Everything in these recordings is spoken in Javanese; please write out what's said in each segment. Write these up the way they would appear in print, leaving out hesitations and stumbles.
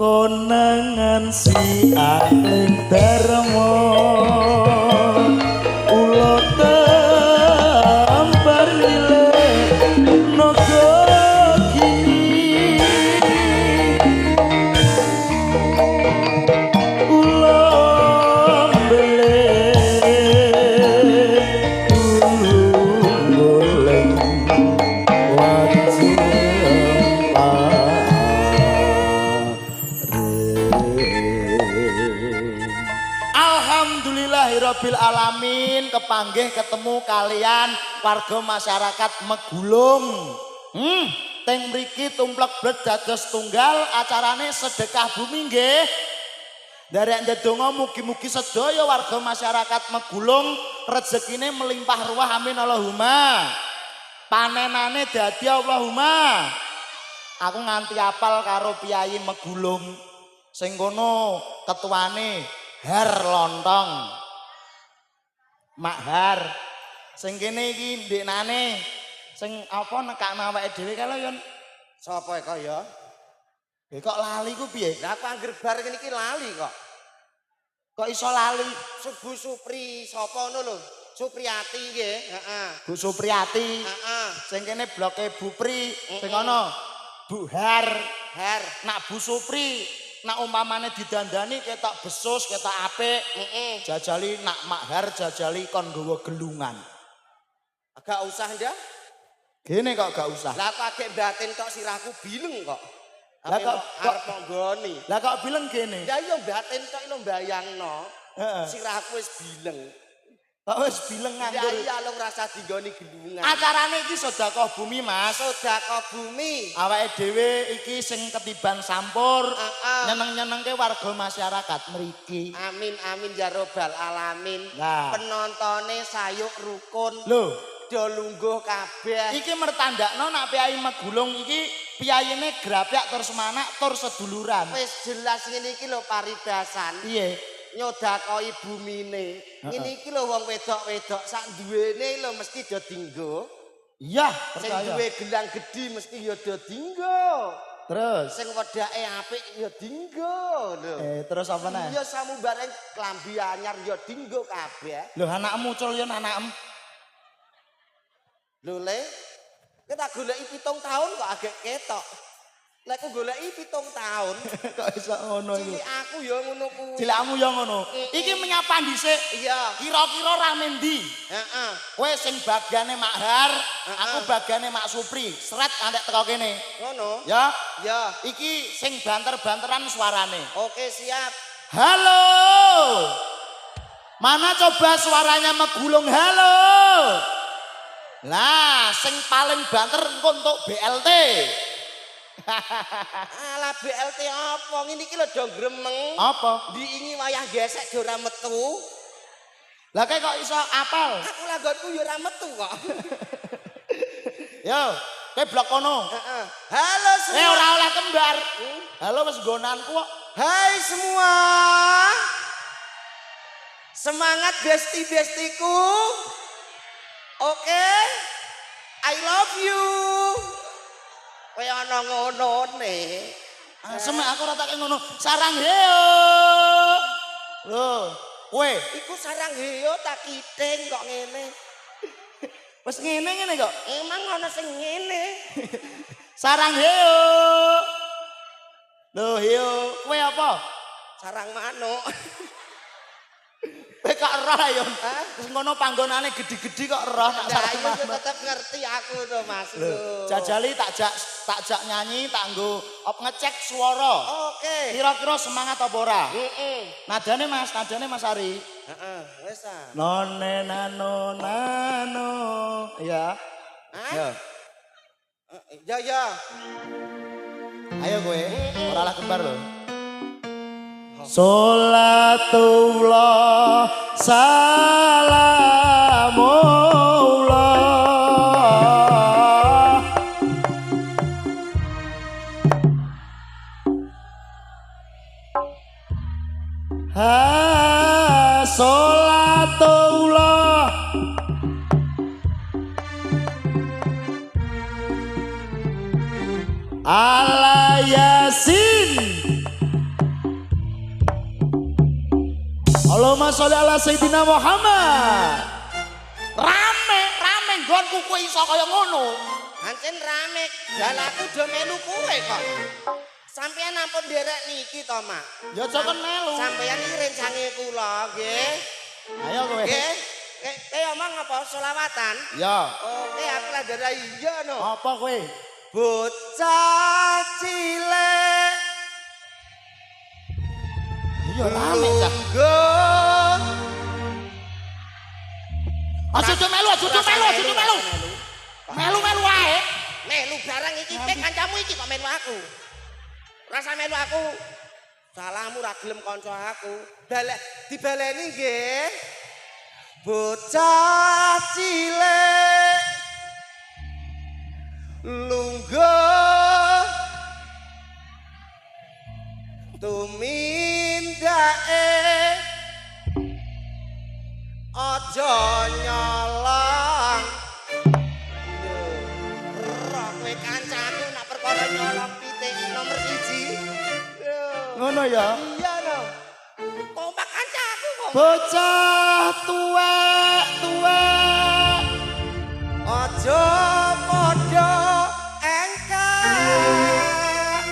konangan si aling darmo ulo tampar nile nogo kini ulo bele goleng wajib Alhamdulillahirabbil alamin kepanggih ketemu kalian warga masyarakat Megulung. Teng mriki tumplek blet dados tunggal acarane sedekah bumi nggih. Nderek ndedonga mugi-mugi sedaya warga masyarakat Megulung rezekine melimpah ruah amin Allahumma. Panenane dadi Allahumma. Aku nganti apal karo Piyai Megulung. Sing kono ketuane Har Lontong. Mak Har. Sing kene iki ndeknane sing apa nekakno awake dhewe kala yon. Sapa kok ya? Kok lali ku piye? Lah aku angger bar kene iki lali kok. Kok iso lali? Subu Supri sapa ngono lho? Supriyati nggih, heeh. Bu Supriyati. Heeh. Sing kene bloke Bu Pri, sing ana Bu Har. Har. Nak Bu Supri nak umpamane didandani ketok besus, ketok apik. Jajali nak Mak Har jajali kon nggawa gelungan. Agak usah ndak? Gene kok gak usah. Lah pakai batin tok sirahku bileng kok. Lah kok arep nggoni. Lah kok bileng gene? Ya iya batin tok lho mbayangno. Heeh. Sirahku wis bileng. Kok wis bileng nganggur. Ya iya lho ngrasa digoni gelungan. Acarane iki sedekah bumi, Mas. Sedekah bumi. Awake dhewe iki sing ketiban sampur nyeneng-nyenengke warga masyarakat mriki. Amin amin ya robbal alamin. Nah. Penontone sayuk rukun. Lho, do lungguh kabeh. iki mertandakno nak Piyai Megulung iki piyayine grapyak tur semanak tur seduluran. Wis jelas ngene iki lho paribasan. Piye? Nyodakoi bumine. Ngene iki lho wong wedok-wedok sak duwene lho mesti do dinggo. Iya, Sing percaya. duwe gelang gedhi mesti ya do dinggo. Terus Sing wedake apik ya dinggo lho. terus apa neh? Ya samubare klambi anyar ya dinggo kabeh. Lho anakmu cul yen anakmu. Lho Le, kita goleki 7 tahun kok agak ketok. Lek aku goleki 7 tahun. Kok iso ngono iku? Cilik aku ya ngono kuwi. Cilakmu ya ngono. Iki menyapa dhisik. Iya. Kira-kira rame ndi? Heeh. Kowe sing bagiane Mak Har, aku bagiane Mak Supri. Sret antek teko kene. Ngono. Ya, Ya. iki sing banter-banteran suarane. Oke, siap. Halo. Mana coba suaranya Megulung? Halo. Lah, sing paling banter engko untuk BLT. Alah BLT apa? Ngene iki lho do gremeng. Apa? Diingi wayah gesek do ora metu. Lah kok iso apal? Aku langgonku ya ora metu kok. Yo, kowe blok kono. Heeh. Halo semua. Ora oleh kembar. Halo wis gonanku kok. Hai semua. Semangat besti-bestiku. Oke. I love you. Kaya ana ngonone. Semek aku ora tak ngono. Sarang heo. Lho, kowe Iku sarang heo tak kiting kok ngene. wis ngene kok. Emang ana sing ngene. Sarang heo. Lho, heo, kowe apa? Sarang manuk. Kowe kok roh ya? Terus ngono panggonane gede-gede kok roh nak Lah sarang iya manuk. tetep ngerti aku to Mas. Jajali takjak nyanyi tak nggo ngecek swara. Oke. Kira-kira semangat apa ora? Heeh. Nadane Mas Ari. Heeh, wis ah. None nano nano. Ya. Hah? Ya ya. Ayo kowe, ora lah kembar lho. Sholatullah salamun ala yasin. Allahumma sholli ala sayyidina Muhammad. Rame nggonku kowe iso kaya ngono. Pancen rame, dalaku do melu kowe kok. Sampeyan ampun nderek niki to, Mak. Ya aja kon melu. Sampeyan iki rencange kula, nggih. Ayo kowe. Nggih. Omong apa selawatan? Ya. Oke, aku lah dari iya no. Apa kowe? Bocah cilik. Iya rame cah. Aja melu. Melu wae. Melu barang iki kancamu iki kok melu aku. Rasa melu aku. Salahmu ra gelem kanca aku. Dibaleni nggih. Bocah cilik lungguh tumindake aja nyolong roh kowe kancaku nak perkara nyolong pitik nomor 1 ngono ya. Iya no kompak kancaku kok bocah tua aja padha engkak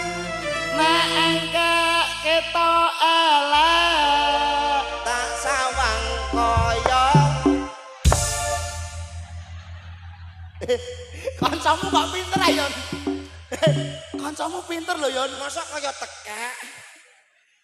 nek engkak ketok elek tak sawang kaya kancamu kok pinter ayo. Kancamu pinter lho Yon. masa kaya tekek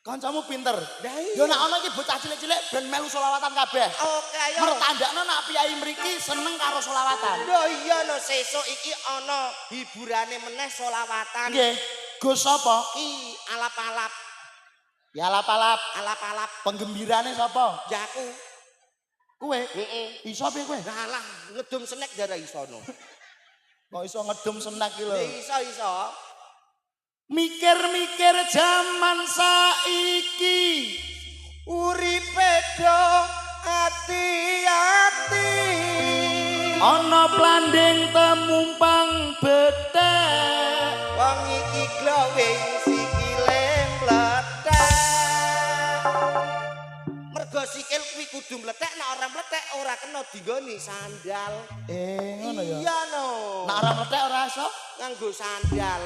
Kancamu pinter. iya. Yo nek ana iki bocah cilik-cilik ben melu selawatan kabeh. Oke ayo Mertandakno nek piyai mriki seneng karo selawatan. lho iya no sesuk iki ana hiburane meneh selawatan Nggih. Gus sapa? iki alap-alap Ya alap-alap. alap-alap Penggembirane sapa? jaku Kowe. heeh Iso piye kowe? ngalah ngedum senek jare isono Kok iso ngedum senak iki lho. iso Mikir-mikir jaman saiki uripe do ati-ati ana planding temumpang bethek wong iki glowing sikile mlethek mergo sikil kuwi kudu mlethek nek ora mlethek ora kena dinggoni sandal ngono ya. iya no Nek ora mlethek ora iso. nganggo sandal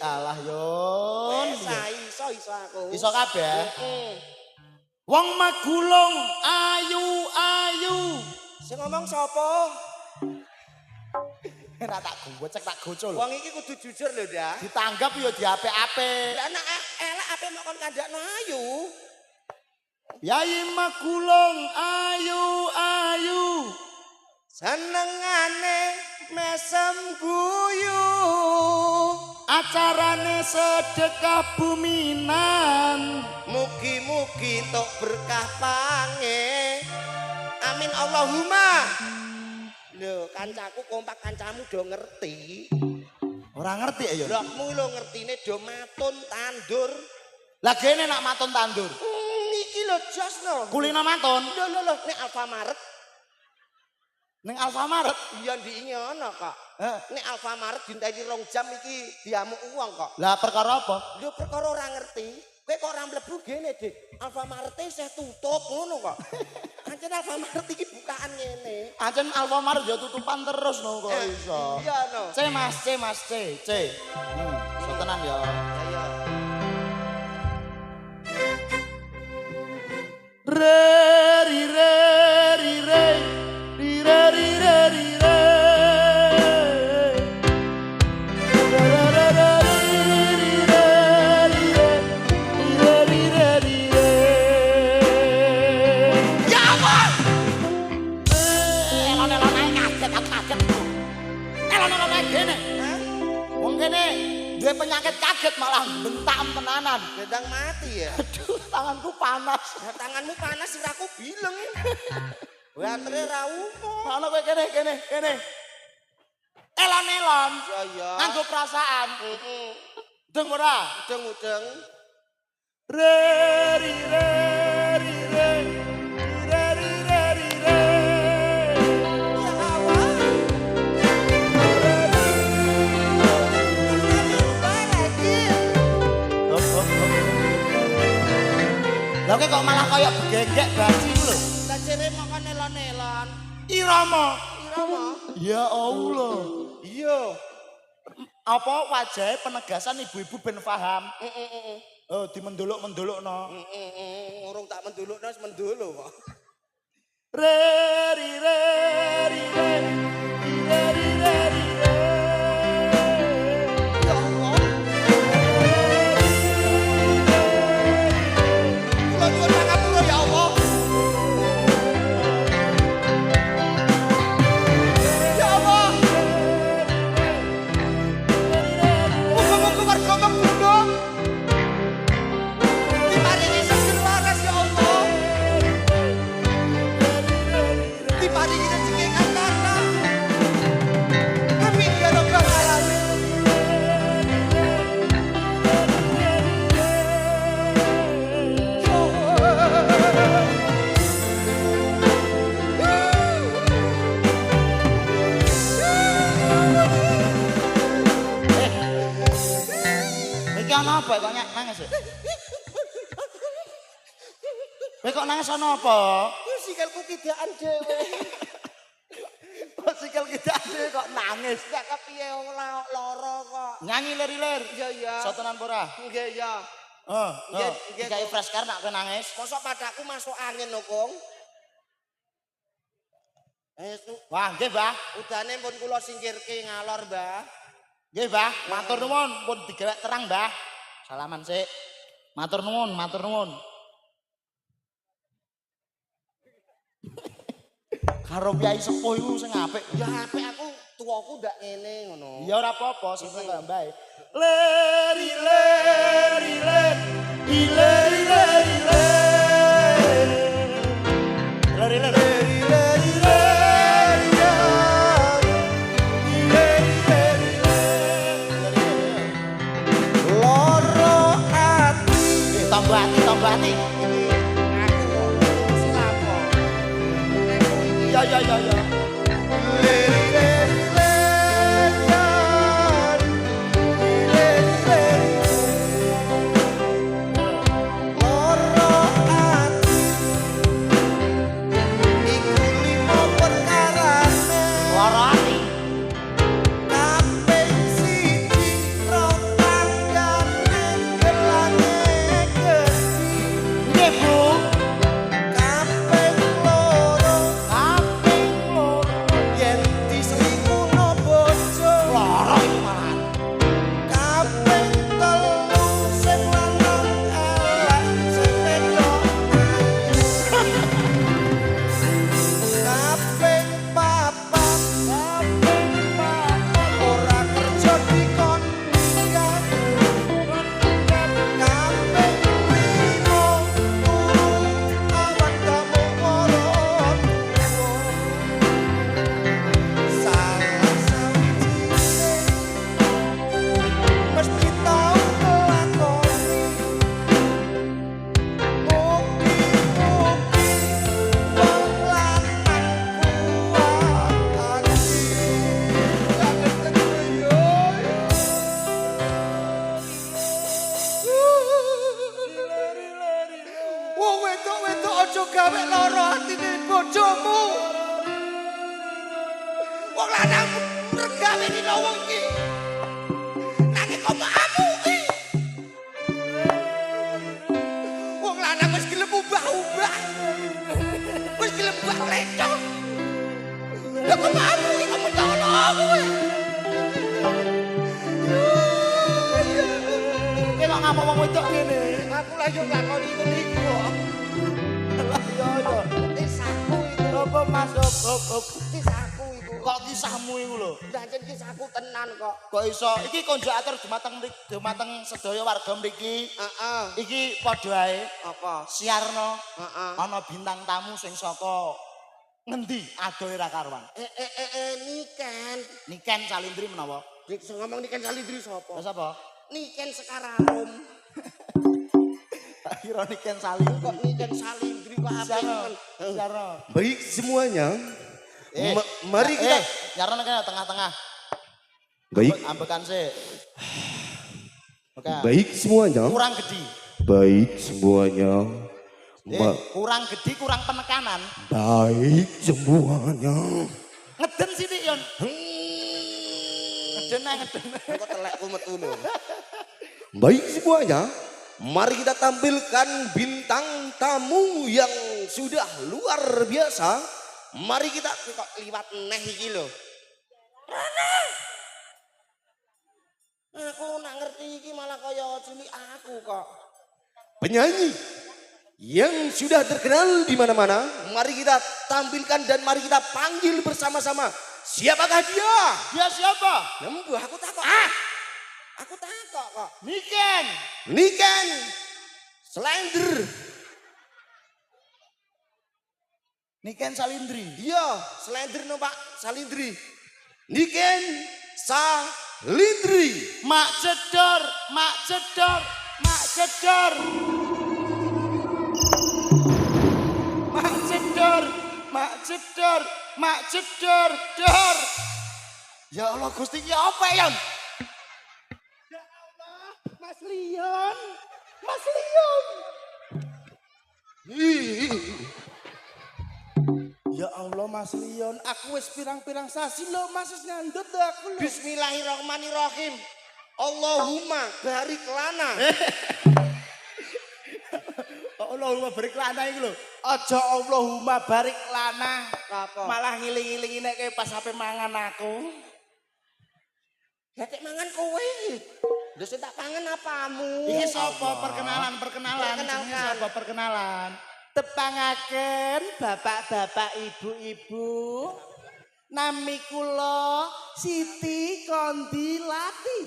Alah Yon. iso aku Iso kabeh. heeh Wong magulung ayu. sing ngomong sapa Ora tak gocek tak gocul. wong iki kudu jujur lho dah Ditanggap ya diapik-apik. lah nek elek ape mok kon kandakno ayu Yai magulung ayu. senengane mesem guyu Acarane sedekah buminan. mugi-mugi tok berkah pange amin Allahumma lho kancaku kompak kancamu do ngerti Ora ngerti ya. blokmu lho ngertine do matun tandur Lah gene nak matun tandur. iki lho jos lho Kulino matun lho nek Alfamaret ning Alfamaret. iya ndiki ngono kok Heeh. nek Alfamaret dinteni 2 jam iki diamuk uang kok Lah perkara apa? lho perkara ora ngerti kowe kok ora mlebu gene Dik Alfamaret isih tutup ngono kok ancen Alfamaret iki bukaan ngene Ancen Alfamaret ya tutupan terus no kok iso. iya no C. So tenan ya. ayo Duwe penyakit kaget malah bentak tenanan. gendang mati ya Aduh, tanganku panas. nah, tanganmu panas siraku bileng Weatre ra umum Ana kowe kene. Elon-elon. iya Nganggo perasaan. heeh Deng ora? udeng-udeng Irama. Irama. Ya Allah. Iya. Apa wajahnya penegasan ibu-ibu ben paham. Oh, dimenduluk-mendulukno. Urung tak mendulukno wis menduluk kok. Re ri re ri re. Re ri re ri re. Ya Allah. Kula nyuwun pangapura ya Allah. Ya Allah. Muga-muga warga Menggunung diparingi seger waras ya Allah. Diparingi rezeki kang karna. Amin ya rabbal alamin. Iki ana apa kok nangis? Kowe kok nangis ana apa? Sikilku kidaan dhewe. Kok sikil kita dhewe kok nangis? Gak kepiye wong lara kok. Nyanyi lir-lir. Iya iya. Sotenan ora? Nggih ya. Oh, Nggih, oh. nggih. Kayak fresh car nak kowe nangis. Mosok padaku masuk angin lho, Kong. Wah, nggih, Mbah. Udane pun kula singkirke ngalor, Mbah. Nggih, Mbah. Matur nuwun, pun digelek terang, Mbah. Salaman sik. Matur nuwun, matur nuwun. Karo piyai sepuh iku sing apik. Ya apik aku tuaku ndak ngene ngono. Ya ora apa-apa, sing kaya mbae. Leri leri leri leri leri leri leri leri Loro ati. tambah hati. Aku silapo. Ya ya ya ya. Leri leri loro ati. Iku limo perkarane. Lara ati. Kaping siji rotang gandeng gelane gesi. Nggih, Bu. Kaping loro Kaping loro. yen diselingkuhno bojo. Lara iki malahan. Kaping telu sing lanang elek sing wedok ayu. Kaping papat ora kerja dikon ninggal. Kaping limo turu awak kamu ngorot. Salah sawijine mesti tau nglakoni. Mugi-mugi wong lanang kuat ati. Wong wedok-wedok aja gawe lara atine bojomu. Wong lanang regawe dina wong iki. Nanging kok amuki. Wong lanang wis gelem ubah-ubah. Wis gelem ubah lecok. Lah kok amuki kok mentolo kowe. Kowe kok ngapa wong wedok ngene? Aku lah yo nglakoni iku kok. Lah ya ya. Kisahku itu. Apa Mas? Op. Kisahku itu. Kok kisahmu iku lho? Janjen kisahku tenan kok. Kok iso? Iki konjo atur dumateng sedaya warga mriki. Heeh. Iki padha ae Apa? siarno Heeh. ana bintang tamu sing saka ngendi adohe ra karuan. Niken. Niken Salindri menawa. Dik sing ngomong Niken Salindri Lah sapa? sapa? Niken Sekararum. Tak kira Niken Salindri. Kok Niken Salindri kok apik Siarno. kan? Siarno. Baik semuanya, Eh, mari kita nyaran kene tengah-tengah. baik, Ambekan sih. Oke. baik semuanya, Kurang gede. baik semuanya. kurang gede, kurang penekanan. Baik semuanya. Ngeden sithik Yon. Ngeden ae ngeden. Kok telekku metu lho. Baik semuanya. Mari kita tampilkan bintang tamu yang sudah luar biasa. Mari kita Kok liwat neh iki lho. Aku nak ngerti iki malah kaya cilik aku kok. penyanyi yang sudah terkenal di mana-mana. Mari kita tampilkan dan mari kita panggil bersama-sama. Siapakah dia? Dia siapa? Nembuh aku takok. Aku takok kok. Niken. Niken Slender. Niken Salindri. Iya, Slender no Pak, Salindri. Niken Salindri. Mak cedor, mak cedor, mak cedor. Mak cedor, mak cedor, mak cedor, dor. Ya Allah Gusti iki apa ya? Ya Allah, Mas Lion. Mas Lion. Ya Allah Mas Lion, aku wis pirang-pirang sasi lho Mas wis ngandut dah aku lho. Bismillahirrahmanirrahim. Allahumma barik lana. Allahumma barik lana iki lho. Aja Allahumma barik lana. Apa? Malah ngiling-ilingi nek pas sampe mangan aku. Ya tek mangan kowe. Lho sing tak pangan apamu? Iki sapa perkenalan? Perkenalkan. Jenenge sapa perkenalan? Tepangaken bapak-bapak ibu-ibu. Nami kula Siti Kondilati.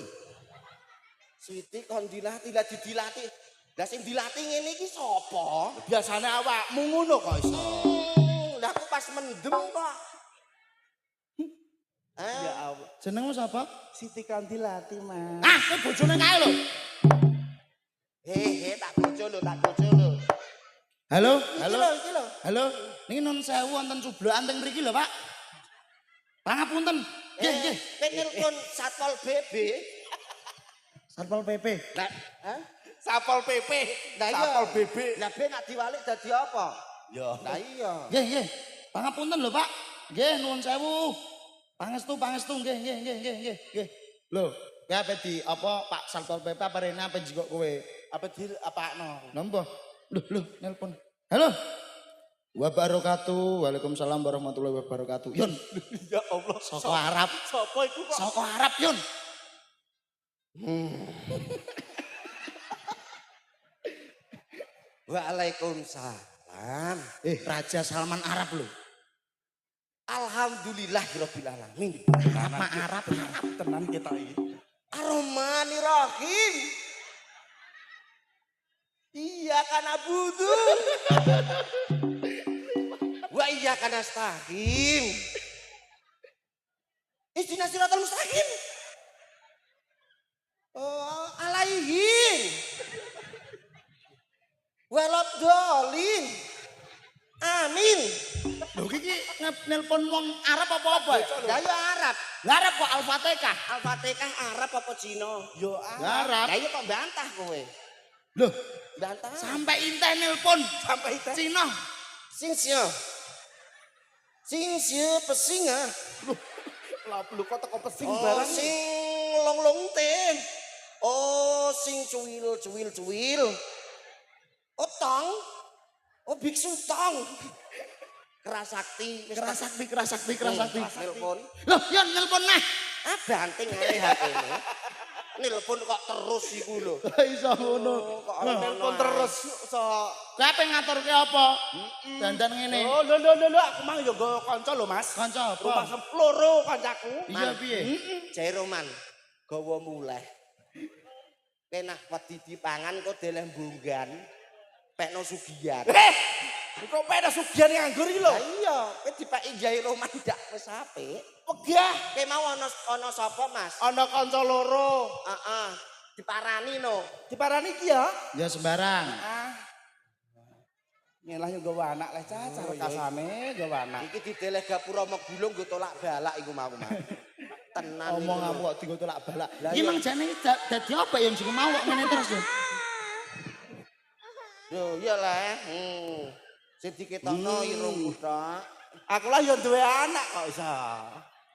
Siti kon dilatih lah didilatih. Lah sing dilatih ngene iki sapa? Biasane awakmu ngono kok iso. Lah aku pas mendem kok. Ya Allah. Jenengmu sapa? Siti Kondilati, Mas. Ah, kowe bojone kae lho. Hehe, tak bojo lho, tak bojo lho. Halo, Iki lho, iki lho. Halo, niki nun sewu wonten cublokan teng mriki lho, Pak. Pangapunten. Nggih, nggih. Kowe nelpon Satpol PP. Satpol PP. Lah, Satpol PP. Lah iya. Satpol BB. Lah ben nak diwalik dadi apa? Ya. Lah iya. Nggih, nggih. Pangapunten lho, Pak. Nggih, nuwun sewu. Pangestu, nggih, nggih. Lho, kowe ape di apa Pak Satpol PP apa rene ape njikok kowe? Apa di apakno? Napa? Lho, nelpon. Halo. Wabarakatuh. Waalaikumsalam warahmatullahi wabarakatuh. Yon. Ya Allah. Soko Arab. Sapa iku kok? Soko Arab, Yon. Waalaikumsalam. Raja Salman Arab lho. Alhamdulillahirabbil alamin. Apa Arab tenan kita iki. Ar-Rahmanir-Rahim. Iya kan abudu. Wa iya kan astaqim. Ihdinas siratal mustaqim. Oh, alaihim. Waladhdallin. Amin. Lho iki nelpon wong Arab apa-apa? Lah ya Arab. Lah Arab kok Al-Fatihah. Al-Fatihah Arab apa Cina? Yo Arab. Lah iya kok bantah kowe. Loh, Bantah. sampai inteh nelpon Sampai itu. Cina. Singsio. Singsio pesinga. Lah lu kok teko pesing Oh, sing long ten. Oh, sing cuwil. Oh, tong. Oh, biksu tong. Kerasakti. Nelpon. Loh, Yon nelpon nah. Ah, banting ae HP-ne. Nelpon kok terus iku lho. Iso ngono. Kok Nelpon terus so. Kowe ape ngaturke apa? Dandan ngene. Oh, lho, aku mang yo nggo kanca lho, Mas. Kanca Rumah apa? loro kancaku. Iya piye? Jai Roman. Gawa muleh. Penak wedi dipangan kok deleh mbunggan. Pekno sugihan. Kok peda sugihan nganggur iki lho. Lah iya, kowe dipeki Jai Roman ndak wis apik. Wegah Kowe mau ana sapa, Mas? ana kanca loro. Heeh. Diparani no. Diparani iki ya. Ya sembarang. Nyelah yo gawa anak le caca rekasane gawa anak. Iki dideleh gapura megulung nggo tolak balak iku mau, Mas. Tenan Omong iku. kamu kok digo tolak balak. Lah Iki iya. mang jane dadi apa ya sing mau kok ngene terus ya? Yo iyalah. Sing diketono irungku tok. Aku lah yo duwe anak kok iso.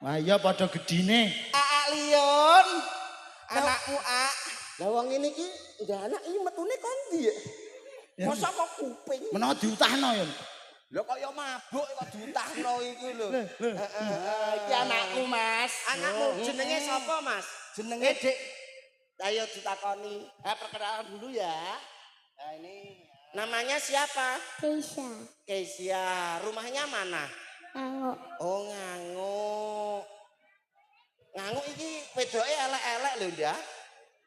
Wah iya pada gedine. Aa Lion. Anakmu A. Lah wong ngene iki ndak anak iki metune kondi ya. Masa kok kuping? Menawa diutahno ya. Lho kok ya mabuk kok diutahno iku lho. Iki anakku, Mas. Anakmu jenenge sapa, Mas? Jenenge Dik. Ayo ditakoni. Perkenalan dulu ya. Nah ini Namanya siapa? Keisha, Kesia. Rumahnya mana? Angok, Oh, Nganguk. Nganguk iki wedoke elek-elek lho, Ndak.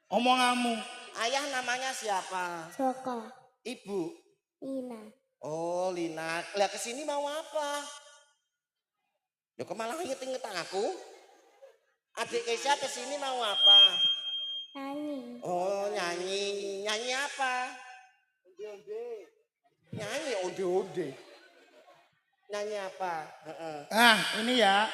Omonganmu. Ayah namanya siapa? Joko, Ibu. Ina, Oh, Lina. Lah kesini mau apa? Loh kok malah inget-inget aku? Adik Kesia kesini mau apa? Nyanyi, Oh, nyanyi. Nyanyi apa? Nyanyi onde-onde. Nyanyi apa? Heeh. Ah ini ya